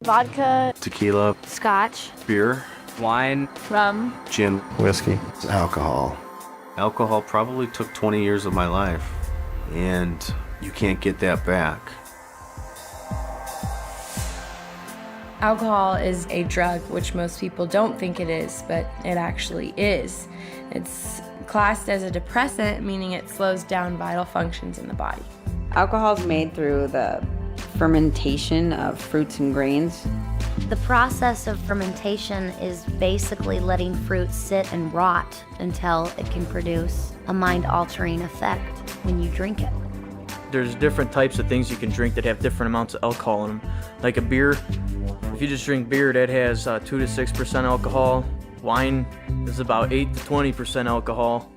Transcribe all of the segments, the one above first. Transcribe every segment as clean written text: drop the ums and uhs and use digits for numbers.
Vodka, Tequila, scotch, beer, wine, rum, gin, whiskey, alcohol. alcohol probably took 20 years of my life, and you can't get that back. Alcohol is a drug, which most people don't think it is, but it actually is. It's classed as a depressant, meaning it slows down vital functions in the body. Alcohol is made through the fermentation of fruits and grains. The process of fermentation is basically letting fruit sit and rot until it can produce a mind-altering effect when you drink it. There's different types of things you can drink that have different amounts of alcohol in them. Like a beer, if you just drink beer, that has 2 to 6% alcohol. Wine is about 8 to 20% alcohol.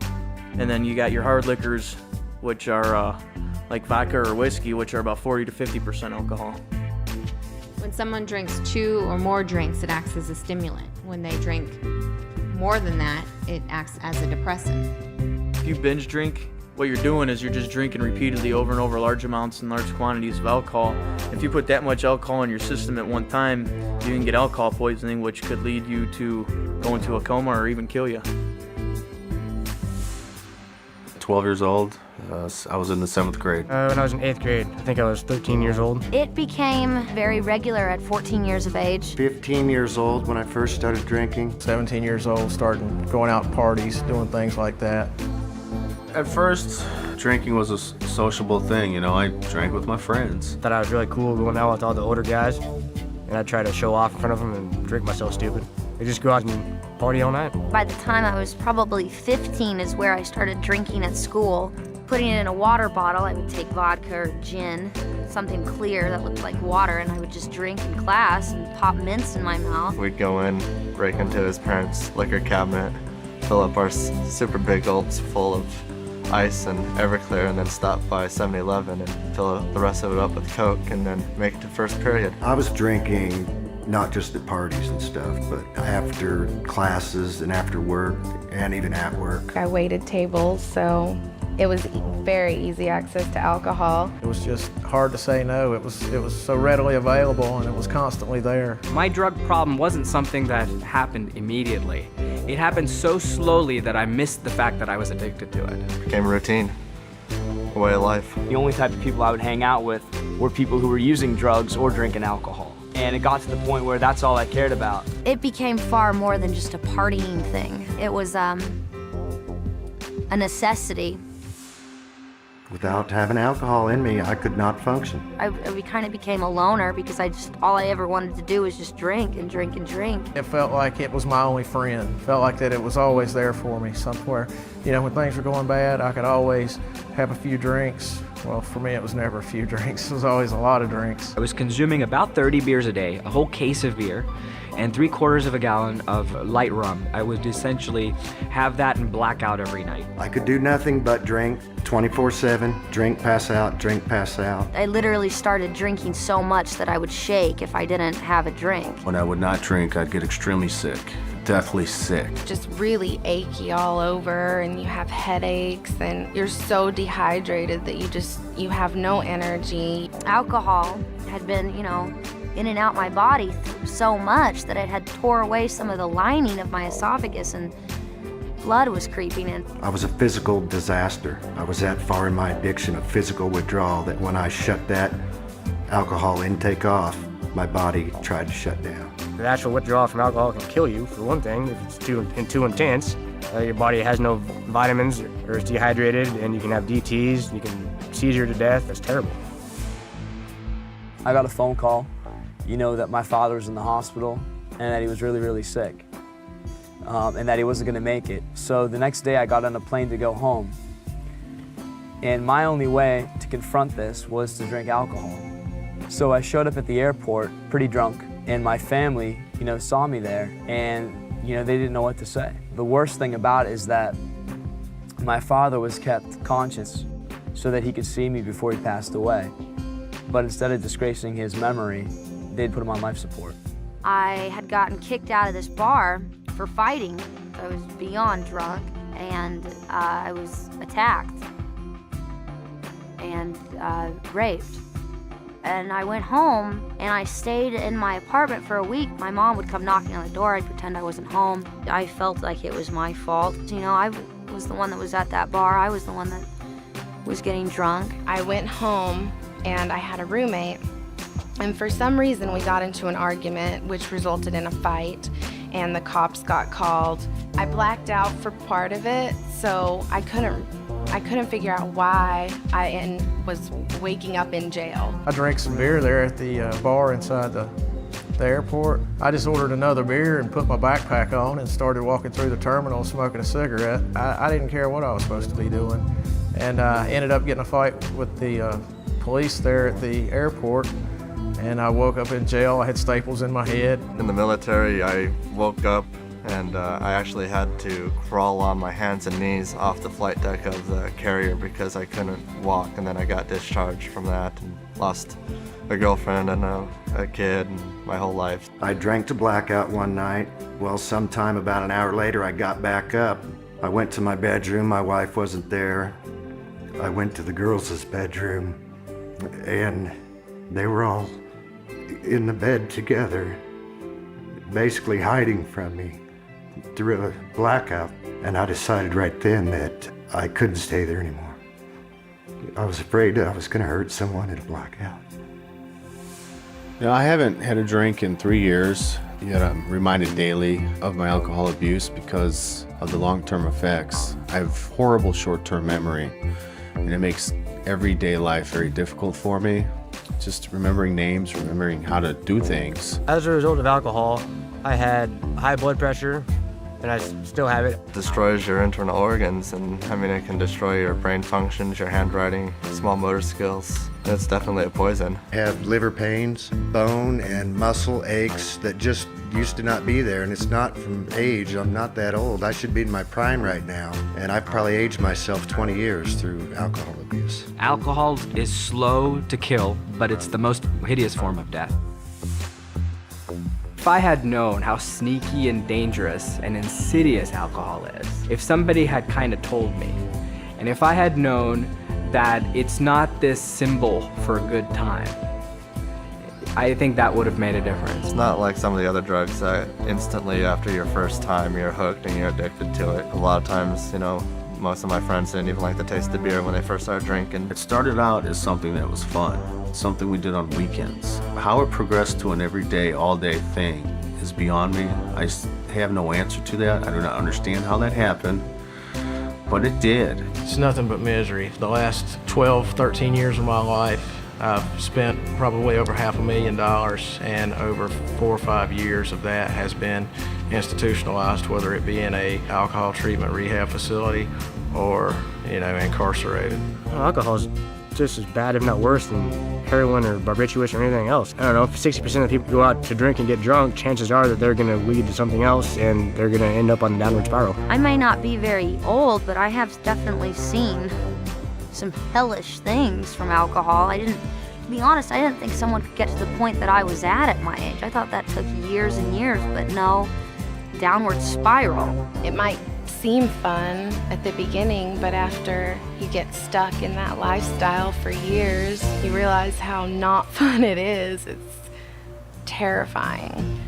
And then you got your hard liquors, which are like vodka or whiskey, which are about 40 to 50% alcohol. When someone drinks 2 or more drinks, it acts as a stimulant. When they drink more than that, it acts as a depressant. If you binge drink, what you're doing is you're just drinking repeatedly over and over large amounts and large quantities of alcohol. If you put that much alcohol in your system at one time, you can get alcohol poisoning, which could lead you to go into a coma or even kill you. 12 years old, I was in the 7th grade. When I was in 8th grade, I think I was 13 years old. It became very regular at 14 years of age. 15 years old when I first started drinking. 17 years old, starting going out parties, doing things like that. At first, drinking was a sociable thing, you know, I drank with my friends. Thought I was really cool going out with all the older guys, and I tried to show off in front of them and drink myself stupid. We just go out and party all night. By the time I was probably 15 is where I started drinking at school. Putting it in a water bottle, I would take vodka or gin, something clear that looked like water, and I would just drink in class and pop mints in my mouth. We'd go in, break into his parents' liquor cabinet, fill up our super big gulps full of ice and Everclear, and then stop by 7-Eleven and fill the rest of it up with Coke, and then make it to first period. I was drinking not just at parties and stuff, but after classes and after work and even at work. I waited tables, so it was very easy access to alcohol. It was just hard to say no. It was so readily available, and it was constantly there. My drug problem wasn't something that happened immediately. It happened so slowly that I missed the fact that I was addicted to it. It became a routine, a way of life. The only type of people I would hang out with were people who were using drugs or drinking alcohol. And it got to the point where that's all I cared about. It became far more than just a partying thing. It was a necessity. Without having alcohol in me, I could not function. I kind of became a loner because all I ever wanted to do was just drink and drink and drink. It felt like it was my only friend. Felt like that it was always there for me somewhere. You know, when things were going bad, I could always have a few drinks. Well, for me, it was never a few drinks. It was always a lot of drinks. I was consuming about 30 beers a day, a whole case of beer, and 3/4 of a gallon of light rum. I would essentially have that and black out every night. I could do nothing but drink 24/7, drink, pass out, drink, pass out. I literally started drinking so much that I would shake if I didn't have a drink. When I would not drink, I'd get extremely sick, deathly sick. Just really achy all over, and you have headaches, and you're so dehydrated that you have no energy. Alcohol had been, in and out my body so much that it had tore away some of the lining of my esophagus, and blood was creeping in. I was a physical disaster. I was that far in my addiction of physical withdrawal that when I shut that alcohol intake off, my body tried to shut down. The actual withdrawal from alcohol can kill you, for one thing, if it's too intense. Your body has no vitamins or is dehydrated, and you can have DTs, you can seizure to death. That's terrible. I got a phone call, that my father was in the hospital and that he was really, really sick, and that he wasn't gonna make it. So the next day I got on a plane to go home. And my only way to confront this was to drink alcohol. So I showed up at the airport pretty drunk, and my family, saw me there, and, they didn't know what to say. The worst thing about it is that my father was kept conscious so that he could see me before he passed away. But instead of disgracing his memory, they'd put him on life support. I had gotten kicked out of this bar for fighting. I was beyond drunk, and I was attacked and raped. And I went home and I stayed in my apartment for a week. My mom would come knocking on the door. I'd pretend I wasn't home. I felt like it was my fault. You know, I was the one that was at that bar. I was the one that was getting drunk. I went home and I had a roommate. And for some reason, we got into an argument, which resulted in a fight, and the cops got called. I blacked out for part of it, so I couldn't figure out why I was waking up in jail. I drank some beer there at the bar inside the airport. I just ordered another beer and put my backpack on and started walking through the terminal smoking a cigarette. I didn't care what I was supposed to be doing. And I ended up getting a fight with the police there at the airport. And I woke up in jail. I had staples in my head. In the military, I woke up and I actually had to crawl on my hands and knees off the flight deck of the carrier because I couldn't walk, and then I got discharged from that and lost a girlfriend and a kid and my whole life. I drank to blackout one night. Well, sometime about an hour later, I got back up. I went to my bedroom. My wife wasn't there. I went to the girls' bedroom, and they were all in the bed together, basically hiding from me through a blackout. And I decided right then that I couldn't stay there anymore. I was afraid I was gonna hurt someone in a blackout. You know, I haven't had a drink in 3 years, yet I'm reminded daily of my alcohol abuse because of the long-term effects. I have horrible short-term memory, and it makes everyday life very difficult for me. Just remembering names, remembering how to do things. As a result of alcohol, I had high blood pressure, and I still have it. It destroys your internal organs, and I mean, it can destroy your brain functions, your handwriting, small motor skills. It's definitely a poison. I have liver pains, bone and muscle aches that just used to not be there, and it's not from age. I'm not that old. I should be in my prime right now, and I've probably aged myself 20 years through alcohol abuse. Alcohol is slow to kill, but it's the most hideous form of death. If I had known how sneaky and dangerous and insidious alcohol is, if somebody had kind of told me, and if I had known that it's not this symbol for a good time, I think that would have made a difference. It's not like some of the other drugs that instantly after your first time you're hooked and you're addicted to it. A lot of times, you know, most of my friends didn't even like the taste of beer when they first started drinking. It started out as something that was fun, something we did on weekends. How it progressed to an everyday, all-day thing is beyond me. I have no answer to that. I do not understand how that happened, but it did. It's nothing but misery. The last 12, 13 years of my life, I've spent probably over $500,000, and over 4 or 5 years of that has been institutionalized, whether it be in a alcohol treatment rehab facility or, you know, incarcerated. Well, alcohol is just as bad, if not worse, than heroin or barbiturates or anything else. I don't know, if 60% of people go out to drink and get drunk, chances are that they're gonna lead to something else and they're gonna end up on a downward spiral. I may not be very old, but I have definitely seen some hellish things from alcohol. To be honest, I didn't think someone could get to the point that I was at my age. I thought that took years and years, but no, downward spiral. It might seem fun at the beginning, but after you get stuck in that lifestyle for years, you realize how not fun it is. It's terrifying.